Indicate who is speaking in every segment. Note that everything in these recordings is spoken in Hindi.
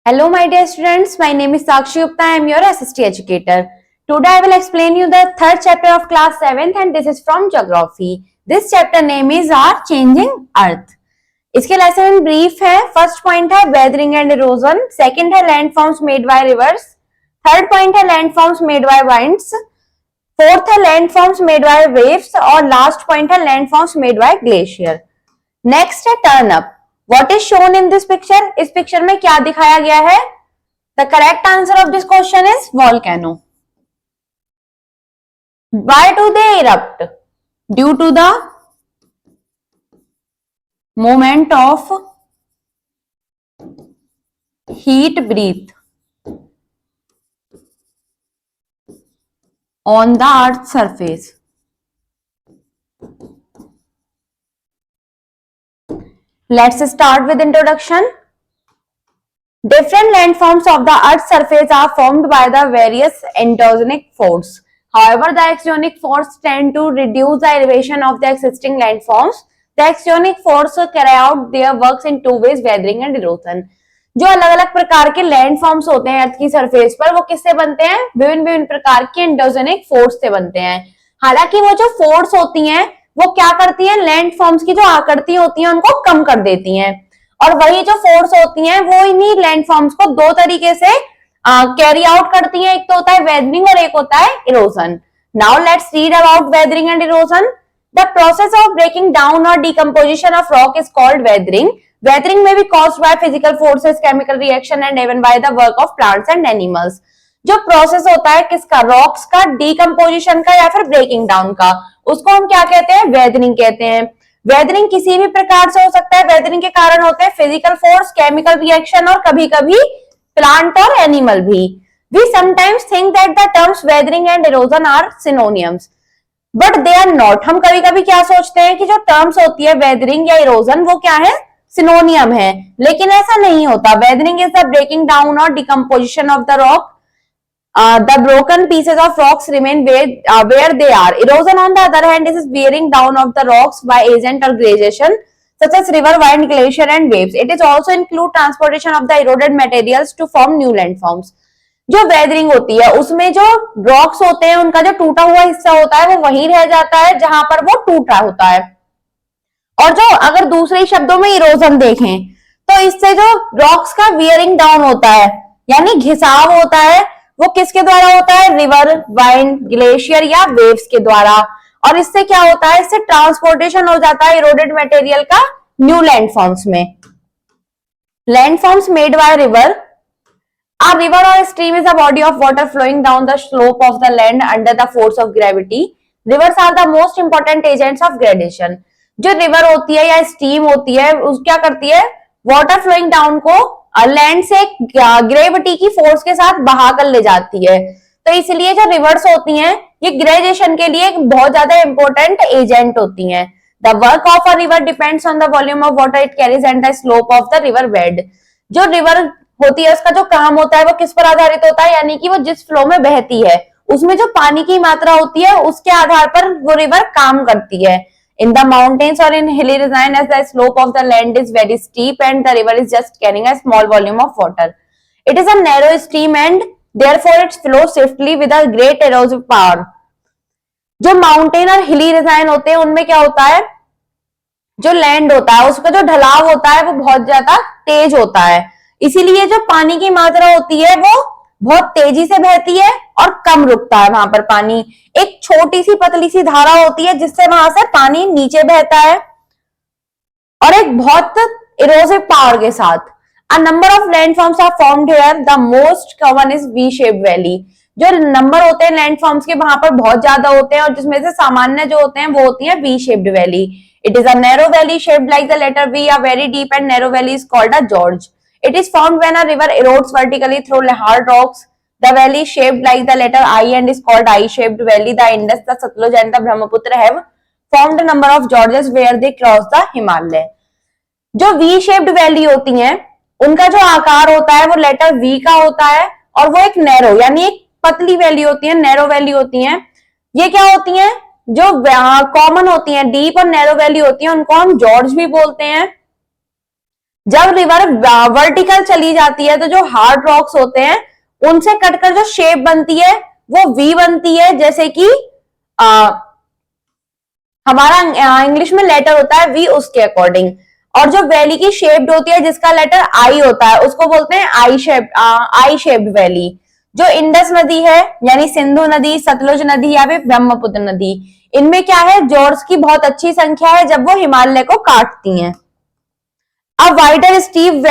Speaker 1: Hello, my dear students. My name is Sakshi Gupta. I am your SST educator. Today, I will explain you the third chapter of class 7th and this is from geography. This chapter name is Our Changing Earth. इसके लेसन ब्रीफ है. फर्स्ट पॉइंट है वेदरिंग एंड इरोजन, सेकंड है landforms made by rivers, third point है landforms made by winds, fourth है लैंडफॉर्म्स मेड बाय वेव्स और लास्ट पॉइंट है landforms made by glacier. Next है turn up. What is shown in this picture? इस पिक्चर में क्या दिखाया गया है? The correct answer of this question is volcano. Why do they erupt? Due to the movement of heat breath on the earth's surface. Let's start with introduction. Different landforms of the Earth's surface are formed by the various endogenic forces. However, the exogenic forces tend to reduce the elevation of the existing landforms. The exogenic forces carry out their works in two ways: weathering and erosion. जो अलग अलग प्रकार के लैंडफॉर्म्स होते हैं अर्थ की सरफेस पर, वो किससे बनते हैं? विभिन्न विभिन्न प्रकार के एंडोजेनिक फोर्स से बनते हैं. हालांकि वो जो फोर्स होती हैं वो क्या करती हैं? लैंडफॉर्म्स की जो आकृति होती है उनको कम कर देती हैं, और वही जो फोर्स होती हैं वो इन्हीं लैंडफॉर्म्स को दो तरीके से कैरी आउट करती हैं. एक तो होता है वेदरिंग और एक होता है erosion. Now let's read about weathering and erosion. The process of breaking down और decomposition of rock is called weathering. Weathering may be caused by physical forces, chemical reaction and even by the work of plants and animals. जो प्रोसेस होता है किसका? रॉक्स का, डिकम्पोजिशन का या फिर ब्रेकिंग डाउन का, उसको हम क्या कहते हैं? वेदरिंग कहते हैं. वेदरिंग किसी भी प्रकार से हो सकता है. वेदरिंग के कारण होते हैं फिजिकल फोर्स, केमिकल रिएक्शन और कभी कभी प्लांट और एनिमल भी. We sometimes think that the terms weathering and erosion are synonyms, but they are not. हम कभी कभी क्या सोचते हैं कि जो टर्म्स होती है वेदरिंग या इरोजन वो क्या है? सिनोनियम है, लेकिन ऐसा नहीं होता. Weathering is the breaking down और decomposition of the rock. The broken pieces of rocks remain where they are. Erosion, on the other hand, is wearing down of the rocks by agent or gradation, such as river, wind, glacier, and waves. It is also include transportation of the eroded materials to form new landforms. जो वेदरिंग होती है उसमें जो रॉक्स होते हैं उनका जो टूटा हुआ हिस्सा होता है वो वहीं रह जाता है जहां पर वो टूट रहा होता है. और जो अगर दूसरे शब्दों में इरोजन देखें तो इससे जो रॉक्स का वियरिंग डाउन होता है यानी घिसाव होता है वो किसके द्वारा होता है? रिवर, वाइंड, ग्लेशियर या वेव्स के द्वारा. और इससे क्या होता है? इससे ट्रांसपोर्टेशन हो जाता है इरोडेड मटेरियल का न्यू लैंडफॉर्म्स में. Landforms made by river. A river or stream is a body of water flowing down the slope of the land under the force of gravity. Rivers are the most important agents of gradation. जो रिवर होती है या स्ट्रीम होती है उस क्या करती है? वाटर फ्लोइंग डाउन को लैंड से ग्रेविटी की फोर्स के साथ बहा कर ले जाती है. तो इसलिए जो रिवर्स होती हैं ये ग्रेडेशन के लिए एक बहुत ज्यादा इंपॉर्टेंट एजेंट होती हैं. The work of a river depends on the volume of water it carries and the slope of the river bed. जो रिवर होती है उसका जो काम होता है वो किस पर आधारित होता है? यानी कि वो जिस फ्लो में बहती है उसमें जो पानी की मात्रा होती है उसके आधार पर वो रिवर काम करती है. In the mountains or in hilly region, as the slope of the land is very steep and the river is just carrying a small volume of water. It is a narrow stream and therefore it flows swiftly with a great erosive power. जो माउंटेन और हिली रिजाइन होते हैं उनमें क्या होता है? जो लैंड होता है उसका जो ढलाव होता है वो बहुत ज्यादा तेज होता है, इसीलिए जो पानी की मात्रा होती है वो बहुत तेजी से बहती है और कम रुकता है वहां पर पानी. एक छोटी सी पतली सी धारा होती है जिससे वहां से पानी नीचे बहता है और एक बहुत इरोसिव पावर के साथ. A number of landforms are formed here. The most common is V shape valley. जो नंबर होते हैं लैंडफॉर्म्स के वहां पर बहुत ज्यादा होते हैं और जिसमें से सामान्य जो होते हैं वो होती है V shaped valley. It is a narrow valley shaped like the letter V. A very deep and narrow valley is called a gorge. It is formed when a river erodes vertically through hard rocks. The valley is shaped like the letter I and is called I-shaped valley. The Indus, the Satluj and the Brahmaputra have formed a number of gorges where they cross the Himalaya. जो V-shaped valley होती हैं उनका जो आकार होता है वो लेटर V का होता है और वो एक नैरो यानी एक पतली वैली होती है, नैरो वैली होती है. ये क्या होती है? जो कॉमन होती है, डीप और नैरो वैली होती है उनको हम जॉर्ज भी बोलते हैं. जब रिवर वर्टिकल चली जाती है तो जो हार्ड रॉक्स होते हैं उनसे कटकर जो शेप बनती है वो वी बनती है, जैसे कि हमारा इंग्लिश में लेटर होता है वी, उसके अकॉर्डिंग। और जो वैली की शेप्ड होती है जिसका लेटर आई होता है उसको बोलते हैं आई शेप्ड वैली। जो इंडस नदी है यानी सिंधु नदी, सतलुज नदी या फिर ब्रह्मपुत्र नदी, इनमें क्या है, जॉर्ज की बहुत अच्छी संख्या है जब वो हिमालय को काटती हैं। A wider steep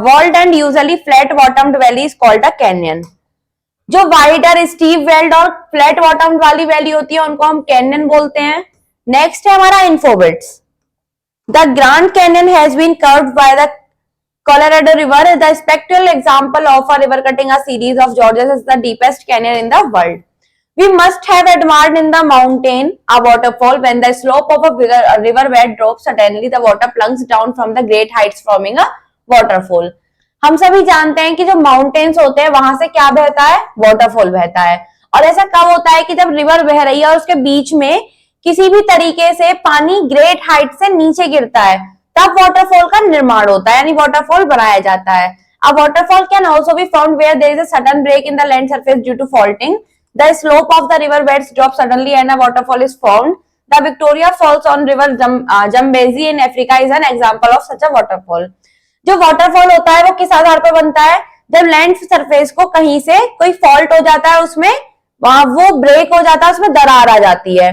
Speaker 1: walled and usually flat bottomed valley is called a canyon. जो वाइडर स्टीव वेल्ड और फ्लैट बॉटम वाली वैली होती है उनको हम कैनियन बोलते हैं। नेक्स्ट है हमारा Infobits. The grand canyon has been carved by the Colorado River. The spectral example of a river cutting a series of gorges is the deepest canyon in the world. We must have admired in the mountain a waterfall when the slope of a river bed drops suddenly, the water plunges down from the great heights forming a waterfall. हम सभी जानते हैं कि जो माउंटेन्स होते हैं वहां से क्या बहता है, वाटरफॉल बहता है। और ऐसा कब होता है कि जब रिवर बह रही है और उसके बीच में किसी भी तरीके से पानी ग्रेट हाइट से नीचे गिरता है, तब वाटरफॉल का निर्माण होता है, यानी वाटरफॉल बनाया जाता है। A waterfall can also be found where there is a sudden break in the land surface due to faulting. The slope of the river beds drops suddenly and a waterfall is formed. The Victoria Falls on river Zambezi in Africa is an example of such a waterfall. जो वाटरफॉल होता है वो किस आधार पर बनता है, जब लैंड सरफेस को कहीं से कोई फॉल्ट हो जाता है, उसमें वो ब्रेक हो जाता है, उसमें दरार आ जाती है,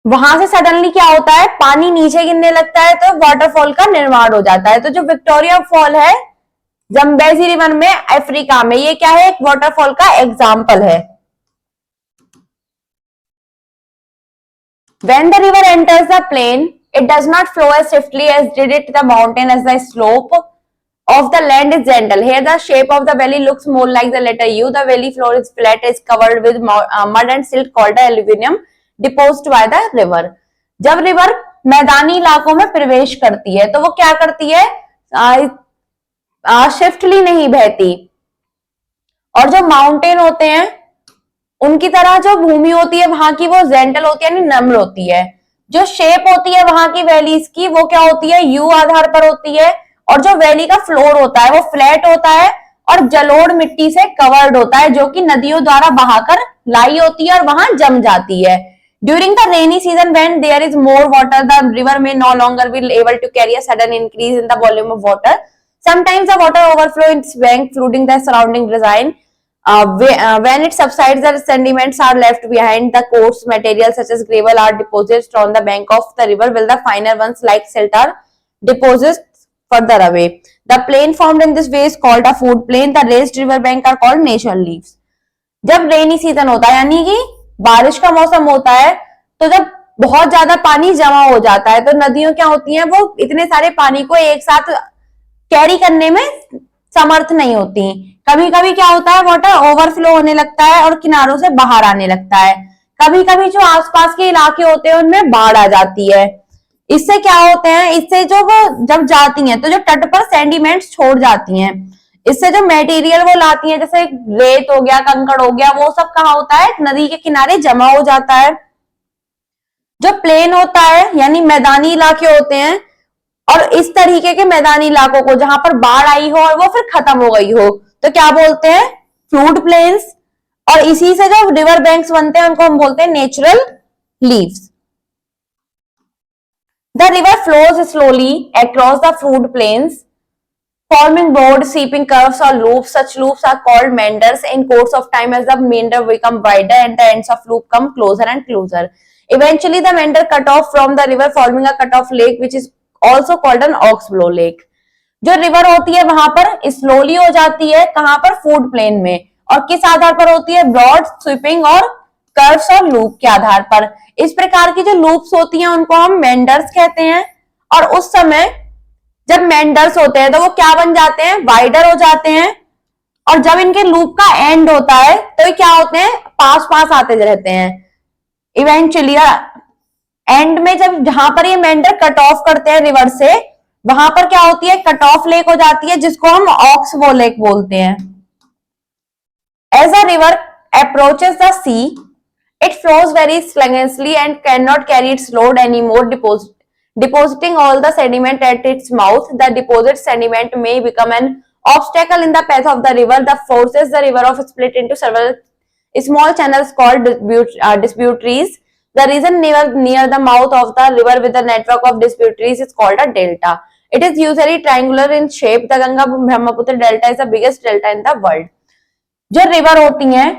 Speaker 1: वहां से सडनली क्या होता है, पानी नीचे गिरने लगता है, तो वाटरफॉल का निर्माण हो जाता है। तो जो विक्टोरिया फॉल है जम्बेजी रिवर में अफ्रीका में, ये क्या है, एक वाटरफॉल का एग्जाम्पल है। When the river enters the plain, it does not flow as swiftly as did it the mountain, as the slope of the land is gentle. Here the shape of the valley looks more like the letter U. The valley floor is flat, is covered with mud and silt called the alluvium deposited by the river. जब रिवर मैदानी इलाकों में प्रवेश करती है तो वो क्या करती है, शिफ्टली नहीं बहती, और जो माउंटेन होते हैं उनकी तरह जो भूमि होती है वहां की वो जेंटल होती है, यानी नम्र होती है। जो शेप होती है वहां की वैलीज की वो क्या होती है, यू आधार पर होती है। और जो वैली का फ्लोर होता है वो फ्लैट होता है और जलोढ़ मिट्टी से कवर्ड होता है, जो कि नदियों द्वारा बहाकर लाई होती है और वहां जम जाती है। During the rainy season, when there is more water, the river may no longer be able to carry a sudden increase in the volume of water. Sometimes the water overflow its bank, flooding the surrounding design. When it subsides, the sediments are left behind. The coarse materials such as gravel are deposited on the bank of the river, while the finer ones like silt are deposited further away. The plain formed in this way is called a food plain. The raised river bank are called natural leaves. जब रेनी सीजन होता है यानी कि बारिश का मौसम होता है, तो जब बहुत ज्यादा पानी जमा हो जाता है तो नदियों क्या होती हैं, वो इतने सारे पानी को एक साथ कैरी करने में समर्थ नहीं होती। कभी कभी क्या होता है, वाटर ओवरफ्लो होने लगता है और किनारों से बाहर आने लगता है। कभी कभी जो आसपास के इलाके होते हैं उनमें बाढ़ आ जाती है। इससे क्या होते हैं, इससे जो वो जब जाती हैं तो जो तट पर सेंडिमेंट्स छोड़ जाती हैं, इससे जो मटेरियल वो लाती हैं जैसे रेत हो गया, कंकड़ हो गया, वो सब कहाँ होता है, नदी के किनारे जमा हो जाता है। जो प्लेन होता है यानी मैदानी इलाके होते हैं, और इस तरीके के मैदानी इलाकों को जहां पर बाढ़ आई हो और वो फिर खत्म हो गई हो तो क्या बोलते हैं, फ्लूड प्लेन्स। और इसी से जो रिवर बैंक्स बनते हैं उनको हम बोलते हैं natural levees. The river flows slowly across the flood plains forming broad sweeping curves or loops. Such loops are called meanders. In course of time, as the meander become wider and the ends of loop come closer and closer, eventually the meander cut off from the river, forming a cut off lake, which is also called an oxbow lake. जो रिवर होती है वहां पर स्लोली हो जाती है, कहां पर, फूड प्लेन में, और किस आधार पर होती है, ब्रॉड स्वीपिंग और कर्व्स और लूप के आधार पर। इस प्रकार की जो लूप्स होती हैं उनको हम मेंडर्स कहते हैं। और उस समय जब मेंडर्स होते हैं तो वो क्या बन जाते हैं, वाइडर हो जाते हैं। और जब इनके लूप का एंड होता है तो ये क्या होते हैं, पास पास आते रहते हैं। इवेंचुअली एंड में जब जहां पर ये मेंडर कट ऑफ करते हैं रिवर से, वहां पर क्या होती है, कट ऑफ लेक हो जाती है, जिसको हम ऑक्सबो लेक बोलते हैं। As a river approaches the sea, it flows very sluggishly and cannot carry its load anymore, depositing all the sediment at its mouth. The deposit sediment may become an obstacle in the path of the river. The forces the river of split into several small channels called disputaries. The region near the mouth of the river with the network of disputaries is called a delta. It is usually triangular in shape. The Ganga Brahmaputra delta is the biggest delta in the world. जो रिवर होती हैं,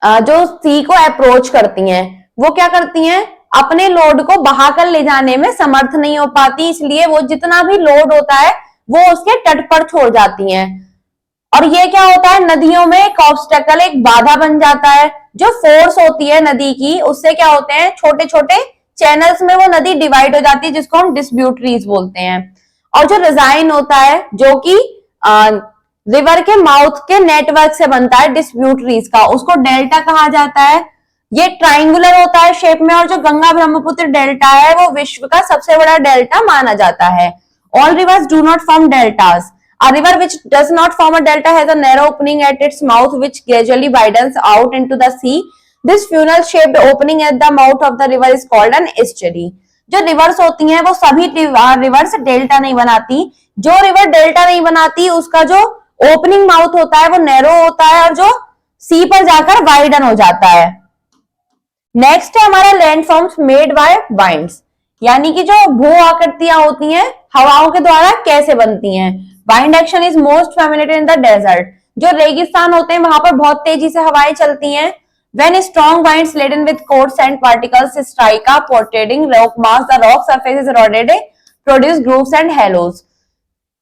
Speaker 1: जो सी को अप्रोच करती हैं, वो क्या करती हैं, अपने लोड को बहाकर ले जाने में समर्थ नहीं हो पाती, इसलिए वो जितना भी लोड होता है वो उसके तट पर छोड़ जाती हैं। और ये क्या होता है, नदियों में एक ऑब्स्टेकल, एक बाधा बन जाता है। जो फोर्स होती है नदी की, उससे क्या होते हैं, छोटे छोटे चैनल्स में वो नदी डिवाइड हो जाती है, जिसको हम डिस्ट्रीब्यूटरीज बोलते हैं। और जो रिजाइन होता है, जो कि रिवर के माउथ के नेटवर्क से बनता है डिस्ट्रीब्यूटरीज का, उसको डेल्टा कहा जाता है। ये ट्राइंगुलर होता है शेप में, और जो गंगा ब्रह्मपुत्र डेल्टा है वो विश्व का सबसे बड़ा डेल्टा माना जाता है। All reverse do not form deltas. A river which does not form a delta has a narrow opening at its mouth which gradually widens out into the sea. This funnel-shaped opening at the mouth of the river is called an estuary. जो रिवर्स होती हैं वो सभी रिवर्स डेल्टा नहीं बनाती। जो रिवर डेल्टा नहीं बनाती उसका जो ओपनिंग माउथ होता है वो नैरो होता है, और जो सी पर जाकर वाइडन हो जाता है। नेक्स्ट है हमारा लैंडफॉर्म्स मेड बाय वाइंड्स, यानी कि जो भू आकृतियां होती हैं हवाओं के द्वारा कैसे बनती हैं। Wind action is most familiar in the desert. जो रेगिस्तान होते हैं वहां पर बहुत तेजी से हवाएं चलती हैं। When strong winds laden with coarse sand particles strike a portraying rock mass, the rock surface is eroded, produce grooves and halos.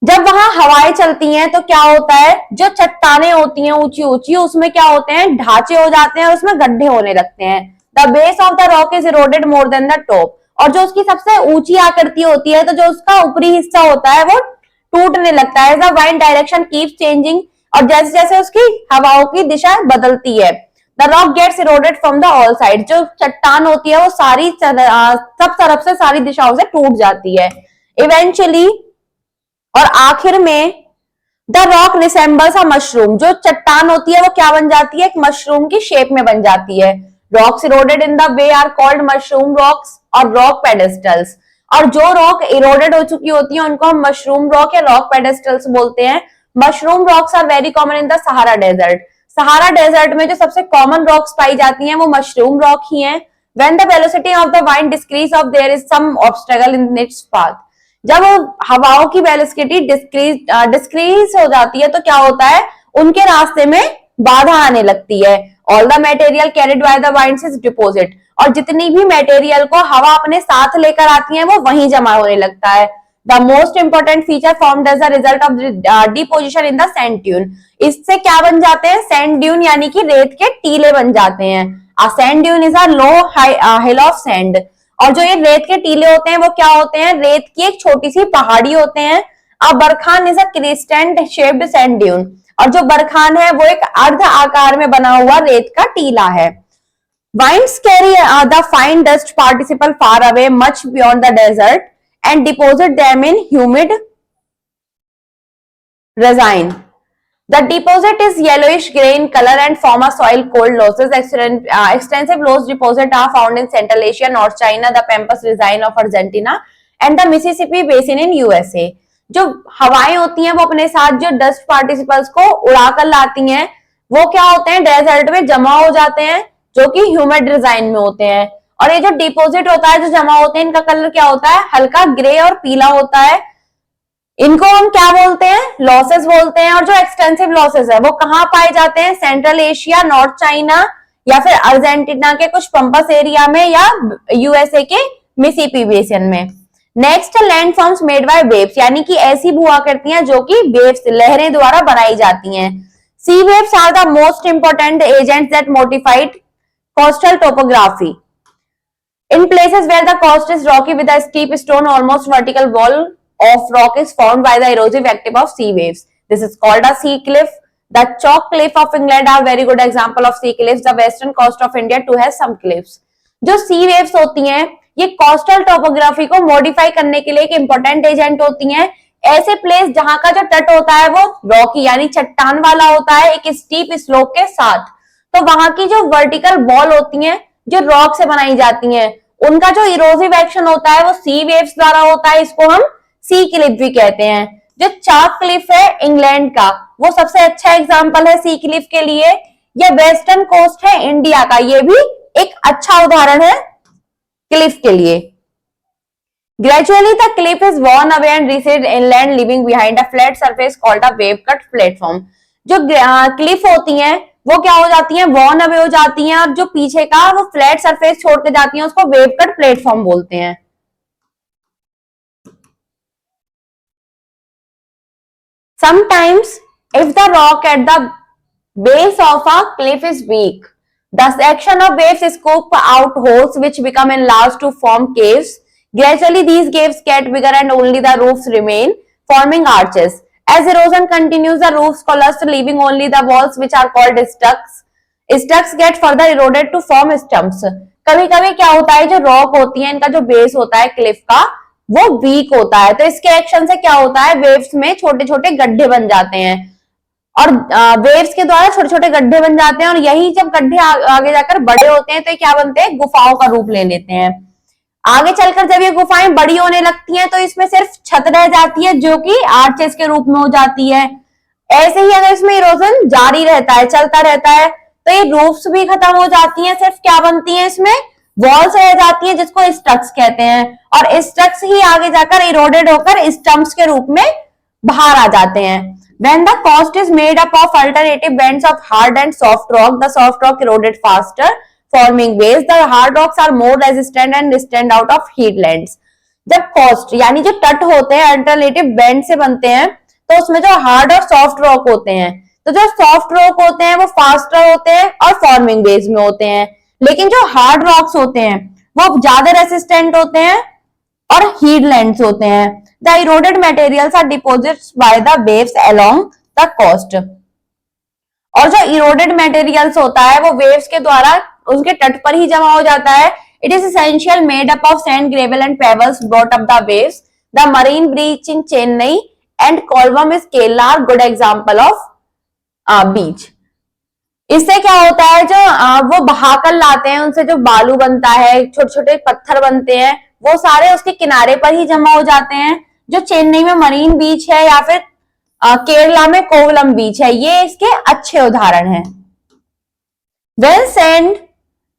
Speaker 1: जब वहां हवाएं चलती हैं तो क्या होता है, जो चट्टानें होती हैं ऊंची ऊंची, उसमें क्या होते हैं, ढांचे हो जाते हैं, उसमें गड्ढे होने लगते हैं। The base of the rock is eroded more than the top. और जो उसकी सबसे ऊंची आकृति होती है तो जो उसका ऊपरी हिस्सा होता है वो टूटने लगता है। The wind direction keep changing, और जैसे जैसे उसकी हवाओं की दिशा बदलती है। The rock gets eroded from the all side. जो चट्टान होती है वो सारी सब तरफ से सारी दिशाओं से टूट जाती है। इवेंचुअली, और आखिर में, the rock resembles a mushroom. जो चट्टान होती है वो क्या बन जाती है, एक मशरूम की शेप में बन जाती है। Rocks eroded in the way are called mushroom rocks और रॉक पेडेस्टल्स। और जो रॉक इरोडेड हो चुकी होती है उनको हम मशरूम रॉक या रॉक पेडेस्टल्स बोलते हैं। Mushroom rocks are very common in the Sahara desert. Sahara desert में जो सबसे कॉमन रॉक्स पाई जाती हैं वो मशरूम रॉक ही हैं। When the velocity of the wind decrease of there is some obstacle in its path. जब हवाओं की वेलोसिटी डिक्रीज हो जाती है तो क्या होता है, उनके रास्ते में बाधा आने लगती है। All the material carried by the winds is deposit. और जितनी भी मटेरियल को हवा अपने साथ लेकर आती है वो वहीं जमा होने लगता है। The most important feature formed as a result of deposition in the sand dune. इससे क्या बन जाते हैं, सैंड ड्यून, यानी कि रेत के टीले बन जाते हैं। अ sand dune is a low hill of sand. और जो ये रेत के टीले होते हैं वो क्या होते हैं, रेत की एक छोटी सी पहाड़ी होते हैं। A barchan is a crescent shaped sand dune. और जो बरखान है वो एक अर्ध आकार में बना हुआ रेत का टीला है। Winds carry the fine dust participle far away, much beyond the desert, and deposit them in humid resin. The deposit is yellowish gray in color and form a soil cold losses. Extensive loess deposits are found in Central Asia, North China, the Pampas resin of Argentina, and the Mississippi Basin in USA. जो हवाएं होती हैं वो अपने साथ जो डस्ट पार्टिसिपल्स को उड़ाकर लाती हैं वो क्या होते हैं, डेजर्ट में जमा हो जाते हैं, जो कि ह्यूमिड डिजाइन में होते हैं। और ये जो डिपोजिट होता है, जो जमा होते हैं, इनका कलर क्या होता है, हल्का ग्रे और पीला होता है। इनको हम क्या बोलते हैं, लॉसेस बोलते हैं। और जो एक्सटेंसिव लॉसेस है वो कहाँ पाए जाते हैं, सेंट्रल एशिया, नॉर्थ चाइना, या फिर अर्जेंटीना के कुछ पंपस एरिया में, या यूएसए के मिसिसिपी बेसिन में। Next, landforms made by waves, यानी कि ऐसी भू आकृतियां जो कि वेव्स, लहरें द्वारा बनाई जाती हैं। Sea waves are the most important agents that modified coastal topography. In places where the coast is rocky with a steep stone, almost vertical wall of rock is formed by the erosive activity of sea waves. This is called a sea cliff. The chalk cliff of England are very good example of sea cliffs. The western coast of India too has some cliffs. जो sea waves होती हैं ये coastal topography को modify करने के लिए एक important agent होती हैं। ऐसे प्लेस जहां का जो तट होता है वो रॉकी यानी चट्टान वाला होता है, एक स्टीप स्लोप के साथ, तो वहां की जो वर्टिकल वॉल होती हैं जो रॉक से बनाई जाती हैं उनका जो इरोसिव एक्शन होता है वो सी वेव्स द्वारा होता है, इसको हम सी क्लिफ भी कहते हैं। जो चाक क्लिफ है इंग्लैंड का, वो सबसे अच्छा एग्जांपल है सी क्लिफ के लिए। या वेस्टर्न कोस्ट है इंडिया का, ये भी एक अच्छा उदाहरण है क्लिफ के लिए। Gradually, the cliff is worn away and receded inland, leaving behind a flat surface called a wave cut platform. जो क्लिफ होती हैं वो क्या हो जाती हैं, वॉर्न अवे हो जाती हैं, और जो पीछे का वो फ्लैट सरफेस छोड़ के जाती हैं उसको वेव कट प्लेटफॉर्म बोलते हैं। Sometimes, if the rock at the base of a cliff is weak, the section of waves scoop out holes which become enlarged to form caves. Gradually, these caves get bigger and only the roofs remain, forming arches. As erosion continues, the roofs collapse, leaving only the walls, which are called stucks. Stucks get further eroded to form stumps. कभी कभी क्या होता है, जो रॉक होती है इनका जो बेस होता है क्लिफ का वो वीक होता है, तो इसके एक्शन से क्या होता है, वेव्स में छोटे छोटे गड्ढे बन जाते हैं, और वेव्स के द्वारा छोटे छोटे गड्ढे बन जाते हैं, और यही जब गड्ढे आगे जाकर बड़े होते हैं तो क्या बनते हैं, गुफाओं का रूप ले लेते हैं। आगे चलकर जब ये गुफाएं बड़ी होने लगती हैं तो इसमें सिर्फ छत रह जाती है जो कि आर्चेस के रूप में हो जाती है। ऐसे ही अगर इसमें इरोजन जारी रहता है, चलता रहता है, तो ये रूफ्स भी खत्म हो जाती हैं, सिर्फ क्या बनती हैं इसमें, वॉल्स रह जाती हैं जिसको स्टक्स कहते हैं, और स्टक्स ही आगे जाकर इरोडेड होकर स्टम्प्स के रूप में बाहर आ जाते हैं। When the coast is made up of alternative bands of hard and soft rock, the soft rock eroded faster, forming waves. The hard rocks are more resistant and stand out of heatlands. जब कोस्ट यानी जो तट होते हैं अल्टरनेटिव बैंड से बनते हैं, तो उसमें जो हार्ड और सॉफ्ट रॉक होते हैं, तो जो सॉफ्ट रॉक होते हैं वो फास्टर होते हैं और फॉर्मिंग वेव्स में होते हैं, लेकिन जो हार्ड रॉक्स होते हैं वो ज्यादा रेसिस्टेंट होते हैं और हीटलैंड्स होते हैं। The eroded materials are deposits by the waves along the coast. और जो इरोडेड मटेरियल्स होता है वो वेव्स के द्वारा उसके तट पर ही जमा हो जाता है। It is essential made up of sand, gravel and pebbles brought up the waves. The Marina beach in Chennai and Kollam is Kerala are good example of beach. इससे क्या होता है, जो वो बहाकर लाते हैं उनसे जो बालू बनता है, छोटे छोटे पत्थर बनते हैं, वो सारे उसके किनारे पर ही जमा हो जाते हैं। जो चेन्नई में मरीन बीच है या फिर केरला में कोवलम बीच है, ये इसके अच्छे उदाहरण हैं। When sand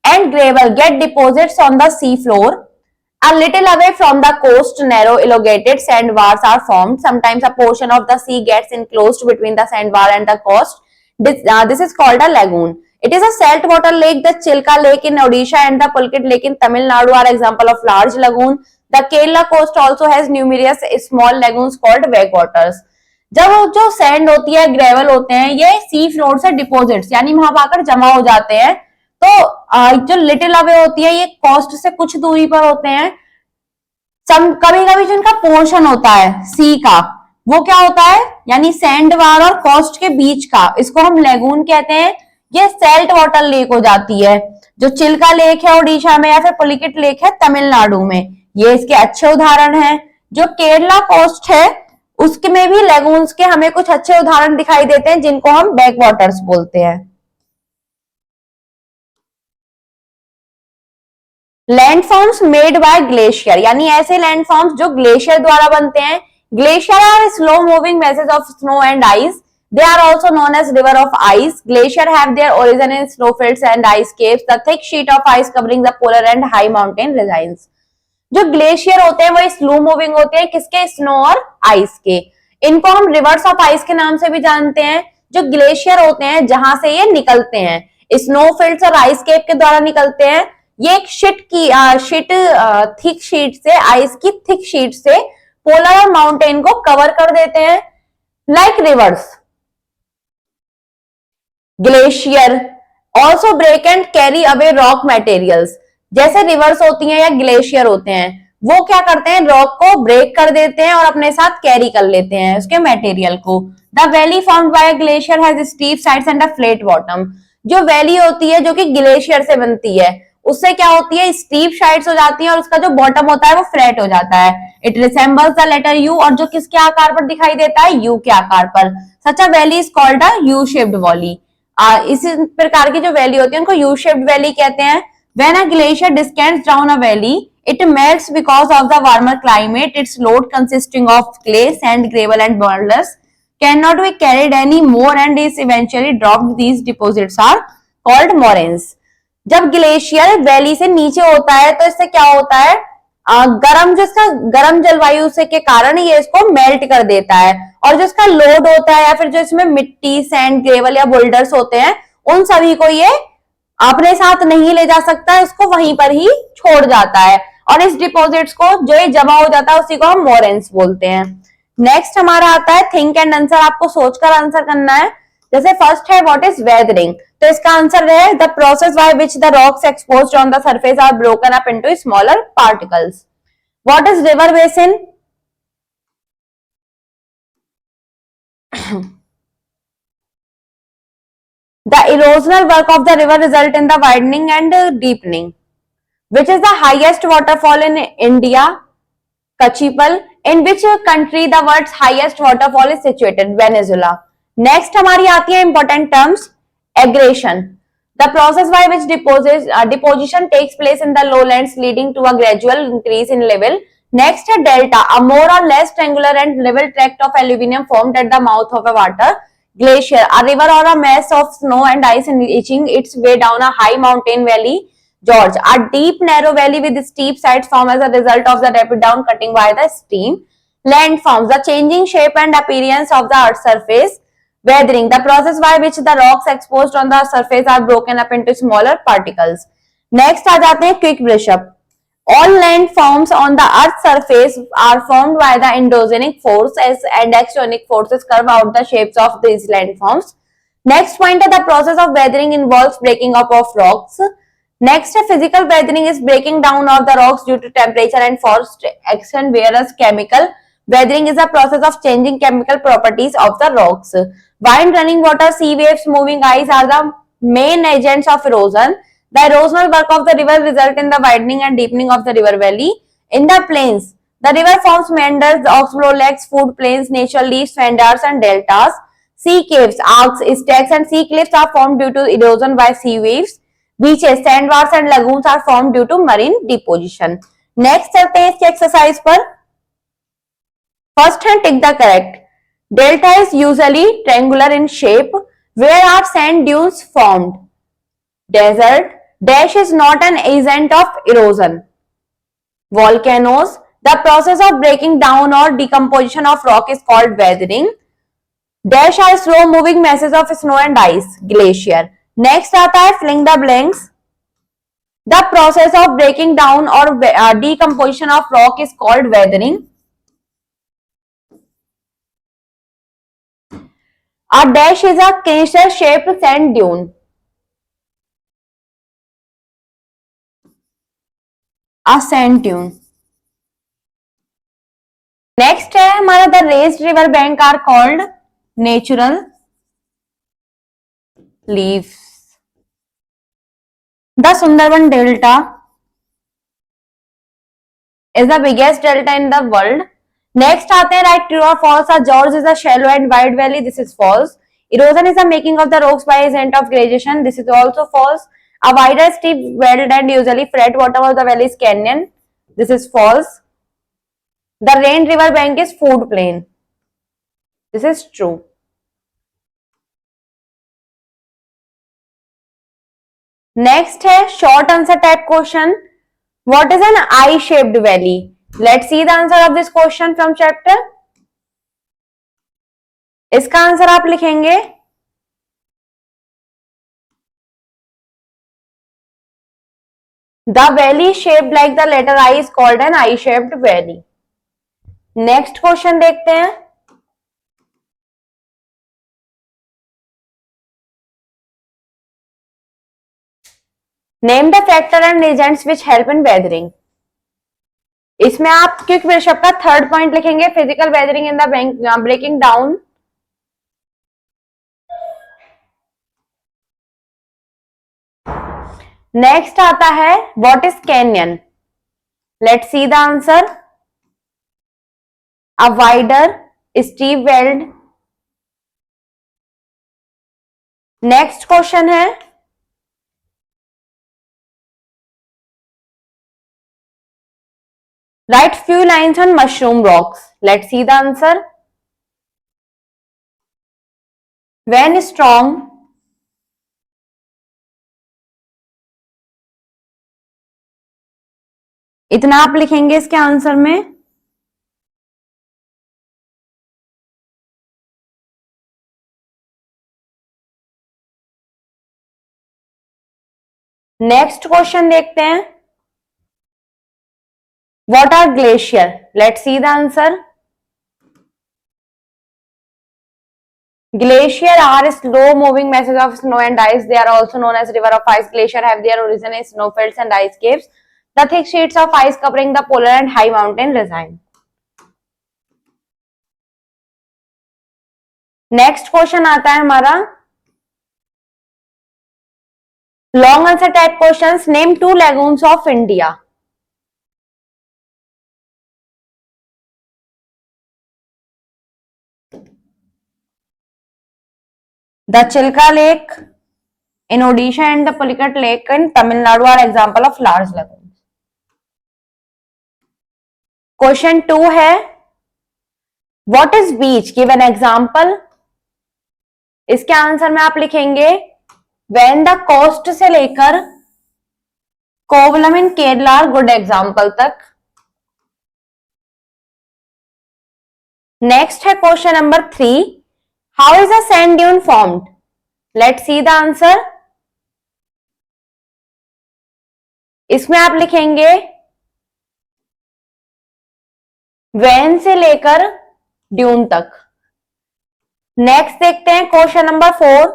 Speaker 1: and gravel get deposits on the sea floor, a little away from the coast, narrow elongated sandbars are formed. Sometimes a portion of the sea gets enclosed between the sandbar and the coast. This is called a lagoon. It is a saltwater lake. The Chilka Lake in Odisha and the Pulkit Lake in Tamil Nadu are example of large lagoon. The Kerala coast also has numerous small lagoons called backwaters. जब जो सैंड होती है, ग्रेवल होते हैं, ये सी फ्लोर से डिपोजिट्स यानी वहां पाकर जमा हो जाते हैं, तो जो लिटिल अवे होती है ये कोस्ट से कुछ दूरी पर होते हैं। कभी कभी जो इनका पोर्शन होता है सी का, वो क्या होता है, यानी सैंड बार और कोस्ट के बीच का, इसको हम लेगून कहते हैं। ये सेल्ट वाटर लेक हो जाती है। जो चिल्का लेक है उड़ीसा में या फिर पुलिकिट लेक है तमिलनाडु में, ये इसके अच्छे उदाहरण हैं। जो केरला कोस्ट है उसके में भी लेगून्स के हमें कुछ अच्छे उदाहरण दिखाई देते हैं जिनको हम बैक वाटर्स बोलते हैं। लैंडफॉर्म्स मेड बाय ग्लेशियर, यानी ऐसे लैंडफॉर्म्स जो ग्लेशियर द्वारा बनते हैं। Glacier are slow moving masses of snow and ice. They are also known as river of ice. Glacier have their origin in snowfields and ice caves. The thick sheet of ice covering the polar and high mountain regions. जो ग्लेशियर होते हैं वो स्लो मूविंग होते हैं, किसके, स्नो और आइस के। इनको हम रिवर्स ऑफ आइस के नाम से भी जानते हैं। जो ग्लेशियर होते हैं जहां से ये निकलते हैं, स्नोफील्ड्स और आइस केप के द्वारा निकलते हैं। ये एक थिक शीट से, आइस की थिक शीट से पोलर और माउंटेन को कवर कर देते हैं, like rivers. Glacier also break and carry away rock materials. जैसे रिवर्स होती हैं या ग्लेशियर होते हैं, वो क्या करते हैं, रॉक को ब्रेक कर देते हैं और अपने साथ कैरी कर लेते हैं उसके मटेरियल को। The valley formed by glacier has steep sides and a flat bottom. जो वैली होती है जो कि ग्लेशियर से बनती है, उससे क्या होती है, स्टीप साइड्स हो जाती है और उसका जो बॉटम होता है वो फ्लैट हो जाता है। It resembles the letter U, और जो किसके आकार पर दिखाई देता है, यू के आकार पर। Such a valley is called a U shaped valley. इस प्रकार की जो वैली होती है उनको यू शेप्ड वैली कहते हैं। When a glacier descends down a valley, it melts because of the warmer climate. Its load consisting of clay, sand, gravel and boulders cannot be carried any more and is eventually dropped. These deposits are called moraines. जब ग्लेशियर वैली से नीचे होता है तो इससे क्या होता है, गर्म जो इसका गर्म जलवायु से के कारण ये इसको मेल्ट कर देता है और जो इसका लोड होता है या फिर जो इसमें मिट्टी, सैंड, ग्रेवल या बोल्डर्स होते हैं उन सभी को ये अपने साथ नहीं ले जा सकता है, उसको वहीं पर ही छोड़ जाता है और इस डिपॉजिट्स को जो ये जमा हो जाता है उसी को हम मोरेन्स बोलते हैं। नेक्स्ट हमारा आता है थिंक एंड आंसर, आपको सोचकर आंसर करना है। जैसे फर्स्ट है व्हाट इज वेदरिंग, तो इसका आंसर है the process by which the rocks exposed on the surface are broken up into smaller particles. What is river basin, the erosional work of the river result in the widening and deepening. Which is the highest waterfall in India? Kachipal. In which country the world's highest waterfall is situated? Venezuela. Next हमारी आती है important terms, aggregation. The process by which deposition takes place in the lowlands leading to a gradual increase in level. Next है delta, a more or less triangular and level tract of alluvium formed at the mouth of a water glacier, a river or a mass of snow and ice reaching its way down a high mountain valley. George, a deep narrow valley with steep sides formed as a result of the rapid down cutting by the stream. Landforms, the changing shape and appearance of the earth's surface. Weathering, the process by which the rocks exposed on the surface are broken up into smaller particles. Next आ जाते हैं quick brush up. All landforms on the earth's surface are formed by the endogenic force and exogenic forces curve out the shapes of these landforms. Next point, the process of weathering involves breaking up of rocks. Next, physical weathering is breaking down of the rocks due to temperature and forced action, whereas chemical weathering is a process of changing chemical properties of the rocks. Wind, running water, sea waves, moving ice are the main agents of erosion. The erosional work of the river result in the widening and deepening of the river valley. In the plains, the river forms meanders, oxbow lakes, food plains, natural leaves, fandars and deltas. Sea caves, arcs, stacks and sea cliffs are formed due to erosion by sea waves. Beaches, sandbars and lagoons are formed due to marine deposition. Next चलते हैं इसके एक्सरसाइज पर। First hand, tick the correct. Delta is usually triangular in shape. Where are sand dunes formed? Desert. Dash is not an agent of erosion. Volcanoes. The process of breaking down or decomposition of rock is called weathering. Dash are slow moving masses of snow and ice. Glacier. Next आता है fill in the blanks. The process of breaking down or decomposition of rock is called weathering. A dash is a canister shaped sand dune. A sand dune. Next है हमारा the raised river bank are called natural leaves. The Sundarban Delta is the biggest delta in the world. Next आते हैं right, true or false. A gorge is a shallow and wide valley. This is false. Erosion is the making of the rocks by agent of gradation. This is also false. A wider steep weld and usually flat bottom of the valley is canyon. This is false. The rain river bank is food plain. This is true. Next है short answer type question. What is an eye-shaped valley? Let's see the answer of this question from chapter. इसका आंसर आप लिखेंगे The valley shaped like the letter I is called an eye-shaped valley. Next question देखते हैं. Name the factor and agents which help in weathering. इसमें आप क्विक ब्रशअप का थर्ड पॉइंट लिखेंगे physical weathering in the breaking down. Next आता है what is canyon. Let's see the answer. A wider steep walled. Next question है Write few lines on mushroom rocks. Let's see the answer. When strong, इतना आप लिखेंगे इसके आंसर में. नेक्स्ट क्वेश्चन देखते हैं. What are glacier? Let's see the answer. Glacier are slow moving masses of snow and ice. They are also known as river of ice. Glacier have their origin in snowfields and ice caves. The thick sheets of ice covering the polar and high mountain region. Next question आता है हमारा long answer type questions. Name 2 lagoons of India. The Chilka Lake in Odisha and the Pulicat Lake in Tamil Nadu are example of large lagoons. Question 2 है What is beach? Give an example. इसके आंसर में आप लिखेंगे When the coast से लेकर कोवलम इन केरला गुड एग्जाम्पल तक. नेक्स्ट है question number 3. How is a sand dune formed? Let's see the answer. इसमें आप लिखेंगे वैन से लेकर ड्यून तक. नेक्स्ट देखते हैं question number 4.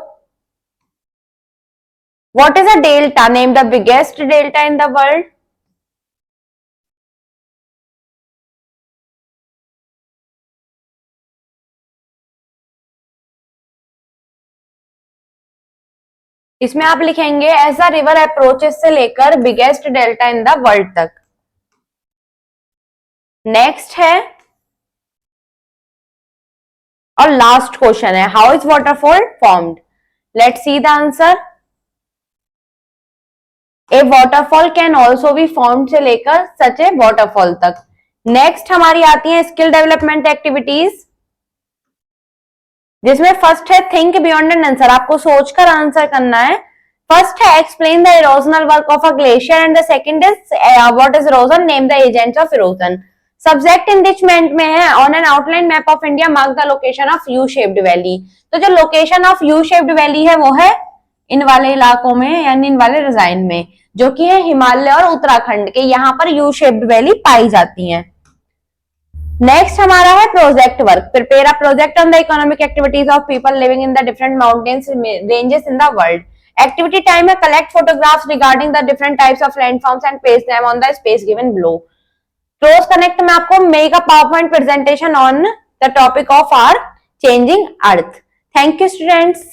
Speaker 1: What is a delta? Name the biggest delta in the world. इसमें आप लिखेंगे एज अ रिवर अप्रोचेस से लेकर biggest delta in the world तक. नेक्स्ट है और लास्ट क्वेश्चन है how is waterfall formed. Let's see the answer. A waterfall can also be formed से लेकर सच ए वाटरफॉल तक. नेक्स्ट हमारी आती है स्किल डेवलपमेंट एक्टिविटीज जिसमें फर्स्ट है थिंक बियॉन्ड एंड आंसर. आपको सोचकर आंसर करना है. फर्स्ट है explain the erosional work of a glacier and the second is what is erosion. Name the agents of erosion. Subject enrichment में है on an outline map of India mark the location of you shaped valley. तो जो location of you shaped valley है वो है इन वाले इलाकों में यानी इन वाले डिजाइन में जो कि है हिमालय और उत्तराखंड के. यहाँ पर यू शेप्ड वैली पाई जाती है. नेक्स्ट हमारा है project work. Prepare a project on the economic activities of people living in the different mountains ranges in the world. Activity time है collect photographs regarding the different types of landforms and paste them on the space given below. Close connect में आपको make a PowerPoint presentation on the topic of our changing Earth. Thank you students.